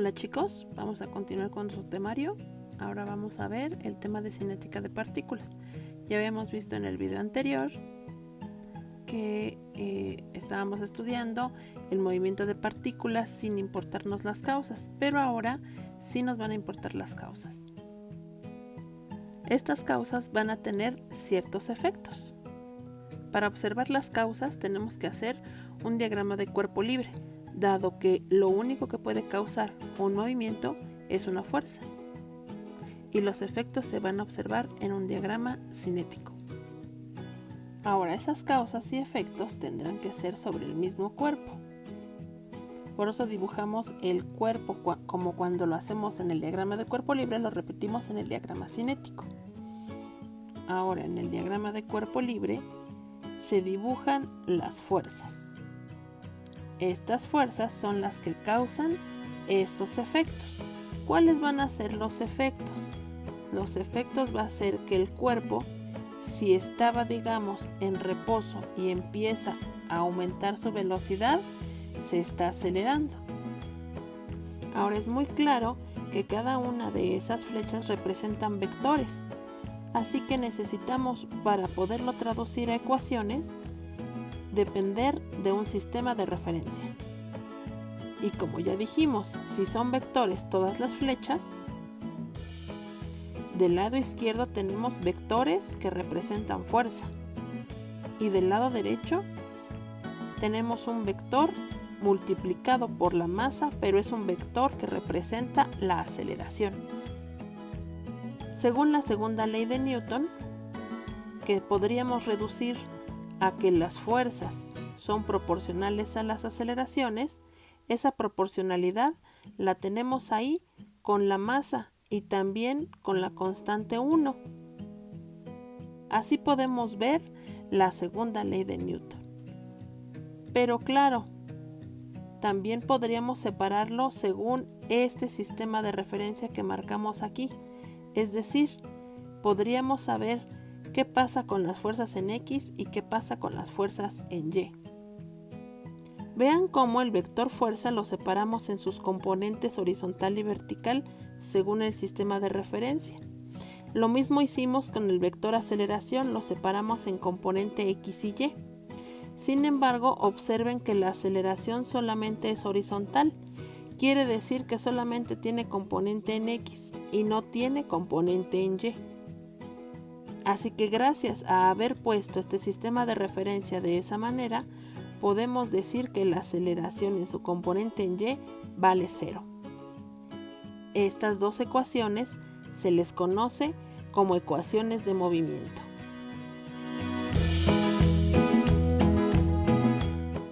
Hola chicos, vamos a continuar con nuestro temario. Ahora vamos a ver el tema de cinética de partículas. Ya habíamos visto en el video anterior que estábamos estudiando el movimiento de partículas sin importarnos las causas, pero ahora sí nos van a importar las causas. Estas causas van a tener ciertos efectos. Para observar las causas tenemos que hacer un diagrama de cuerpo libre, dado que lo único que puede causar un movimiento es una fuerza, y los efectos se van a observar en un diagrama cinético. Ahora, esas causas y efectos tendrán que ser sobre el mismo cuerpo. Por eso dibujamos el cuerpo como cuando lo hacemos en el diagrama de cuerpo libre, lo repetimos en el diagrama cinético. Ahora, en el diagrama de cuerpo libre se dibujan las fuerzas. Estas fuerzas son las que causan estos efectos. ¿Cuáles van a ser los efectos? Los efectos va a ser que el cuerpo, si estaba, digamos, en reposo y empieza a aumentar su velocidad, se está acelerando. Ahora es muy claro que cada una de esas flechas representan vectores, así que necesitamos, para poderlo traducir a ecuaciones, depender de un sistema de referencia. Y como ya dijimos, si son vectores todas las flechas, del lado izquierdo tenemos vectores que representan fuerza, y del lado derecho tenemos un vector multiplicado por la masa, pero es un vector que representa la aceleración. Según la segunda ley de Newton, que podríamos reducir a que las fuerzas son proporcionales a las aceleraciones, esa proporcionalidad la tenemos ahí con la masa y también con la constante 1. Así podemos ver la segunda ley de Newton. Pero claro, también podríamos separarlo según este sistema de referencia que marcamos aquí. Es decir, podríamos saber qué pasa con las fuerzas en X y qué pasa con las fuerzas en Y. Vean cómo el vector fuerza lo separamos en sus componentes horizontal y vertical según el sistema de referencia. Lo mismo hicimos con el vector aceleración, lo separamos en componente X y Y. Sin embargo, observen que la aceleración solamente es horizontal. Quiere decir que solamente tiene componente en X y no tiene componente en Y. Así que gracias a haber puesto este sistema de referencia de esa manera, podemos decir que la aceleración en su componente en Y vale 0. Estas dos ecuaciones se les conoce como ecuaciones de movimiento.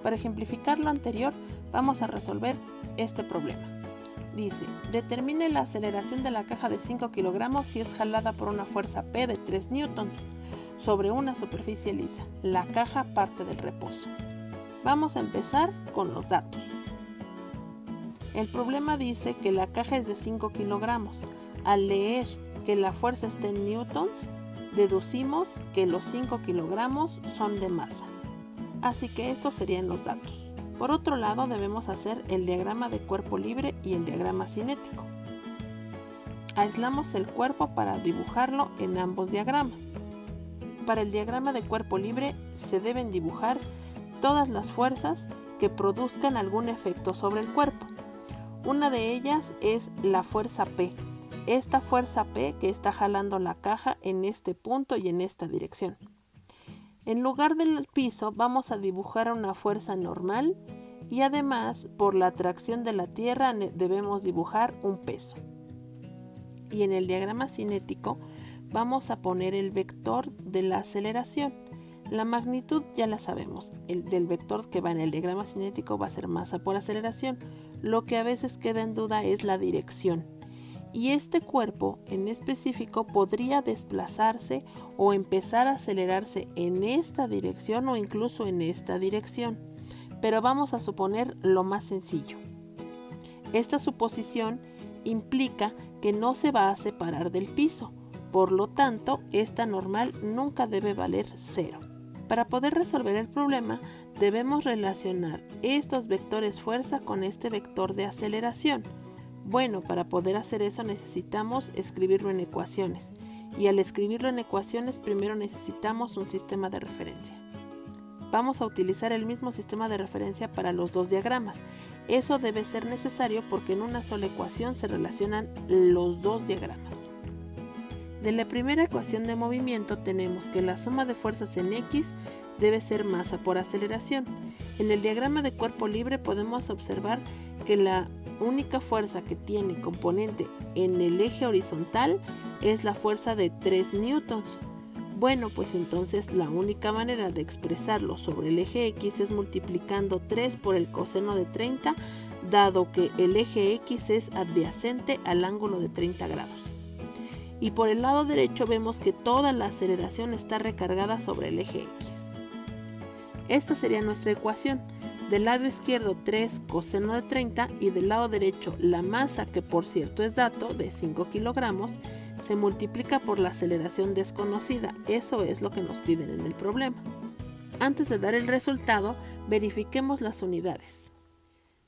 Para ejemplificar lo anterior, vamos a resolver este problema. Dice, determine la aceleración de la caja de 5 kilogramos si es jalada por una fuerza P de 3 newtons sobre una superficie lisa. La caja parte del reposo. Vamos a empezar con los datos. El problema dice que la caja es de 5 kilogramos. Al leer que la fuerza está en newtons, deducimos que los 5 kilogramos son de masa. Así que estos serían los datos. Por otro lado, debemos hacer el diagrama de cuerpo libre y el diagrama cinético. Aislamos el cuerpo para dibujarlo en ambos diagramas. Para el diagrama de cuerpo libre se deben dibujar todas las fuerzas que produzcan algún efecto sobre el cuerpo. Una de ellas es la fuerza P. Esta fuerza P que está jalando la caja en este punto y en esta dirección. En lugar del piso vamos a dibujar una fuerza normal y además por la atracción de la Tierra debemos dibujar un peso. Y en el diagrama cinético vamos a poner el vector de la aceleración. La magnitud ya la sabemos, el del vector que va en el diagrama cinético va a ser masa por aceleración. Lo que a veces queda en duda es la dirección. Y este cuerpo en específico podría desplazarse o empezar a acelerarse en esta dirección o incluso en esta dirección. Pero vamos a suponer lo más sencillo. Esta suposición implica que no se va a separar del piso. Por lo tanto, esta normal nunca debe valer 0. Para poder resolver el problema, debemos relacionar estos vectores fuerza con este vector de aceleración. Bueno, para poder hacer eso necesitamos escribirlo en ecuaciones. Y al escribirlo en ecuaciones, primero necesitamos un sistema de referencia. Vamos a utilizar el mismo sistema de referencia para los dos diagramas. Eso debe ser necesario porque en una sola ecuación se relacionan los dos diagramas. De la primera ecuación de movimiento tenemos que la suma de fuerzas en X debe ser masa por aceleración. En el diagrama de cuerpo libre podemos observar que la única fuerza que tiene componente en el eje horizontal es la fuerza de 3 newtons. Bueno, pues entonces la única manera de expresarlo sobre el eje X es multiplicando 3 por el coseno de 30, dado que el eje X es adyacente al ángulo de 30 grados. Y por el lado derecho vemos que toda la aceleración está recargada sobre el eje X. Esta sería nuestra ecuación. Del lado izquierdo 3 coseno de 30 y del lado derecho la masa, que por cierto es dato, de 5 kilogramos, se multiplica por la aceleración desconocida. Eso es lo que nos piden en el problema. Antes de dar el resultado, verifiquemos las unidades.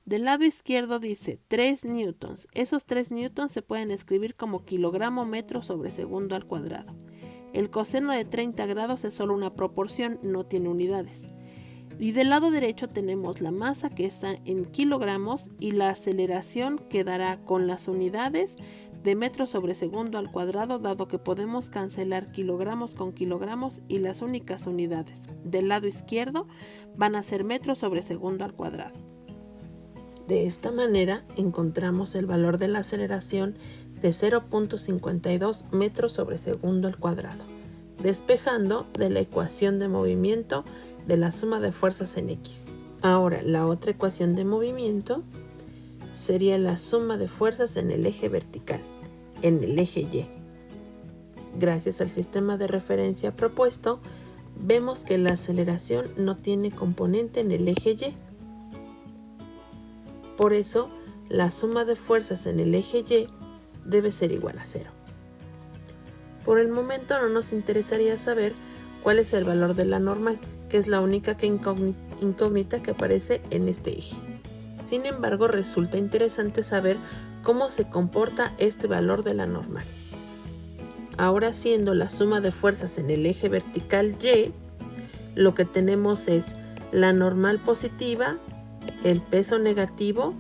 Del lado izquierdo dice 3 newtons. Esos 3 newtons se pueden escribir como kilogramo metro sobre segundo al cuadrado. El coseno de 30 grados es solo una proporción, no tiene unidades. Y del lado derecho tenemos la masa, que está en kilogramos, y la aceleración quedará con las unidades de metro sobre segundo al cuadrado, dado que podemos cancelar kilogramos con kilogramos y las únicas unidades del lado izquierdo van a ser metros sobre segundo al cuadrado. De esta manera encontramos el valor de la aceleración de 0.52 metros sobre segundo al cuadrado, despejando de la ecuación de movimiento de la suma de fuerzas en X. Ahora, la otra ecuación de movimiento sería la suma de fuerzas en el eje vertical, en el eje Y. Gracias al sistema de referencia propuesto, vemos que la aceleración no tiene componente en el eje Y. Por eso, la suma de fuerzas en el eje Y debe ser igual a 0. Por el momento no nos interesaría saber cuál es el valor de la normal, que es la única incógnita que aparece en este eje. Sin embargo, resulta interesante saber cómo se comporta este valor de la normal. Ahora, haciendo la suma de fuerzas en el eje vertical Y, lo que tenemos es la normal positiva, el peso negativo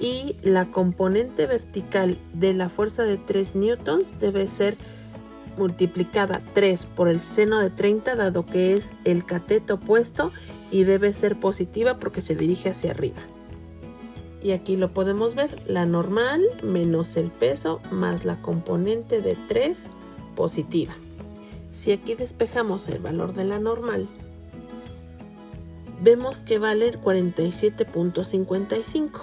y la componente vertical de la fuerza de 3 newtons debe ser multiplicada 3 por el seno de 30, dado que es el cateto opuesto, y debe ser positiva porque se dirige hacia arriba. Y aquí lo podemos ver, la normal menos el peso más la componente de 3 positiva. Si aquí despejamos el valor de la normal, vemos que vale 47.55.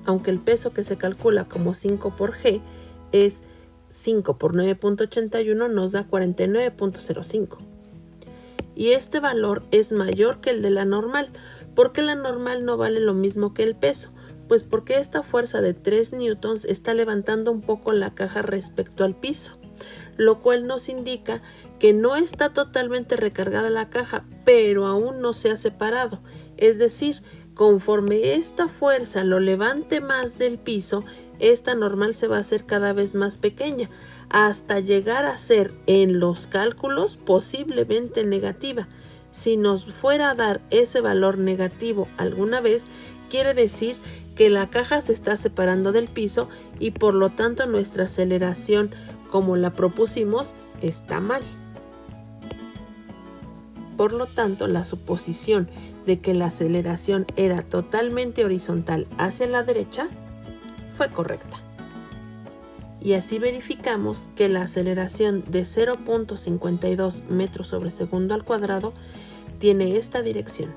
Aunque el peso que se calcula como 5 por G es 5 por 9.81, nos da 49.05. Y este valor es mayor que el de la normal. ¿Por qué la normal no vale lo mismo que el peso? Pues porque esta fuerza de 3 newtons está levantando un poco la caja respecto al piso, lo cual nos indica que no está totalmente recargada la caja, pero aún no se ha separado. Es decir, conforme esta fuerza lo levante más del piso, esta normal se va a hacer cada vez más pequeña, hasta llegar a ser, en los cálculos, posiblemente negativa. Si nos fuera a dar ese valor negativo alguna vez, quiere decir que la caja se está separando del piso y por lo tanto nuestra aceleración, como la propusimos, está mal. Por lo tanto, la suposición de que la aceleración era totalmente horizontal hacia la derecha fue correcta. Y así verificamos que la aceleración de 0.52 metros sobre segundo al cuadrado tiene esta dirección.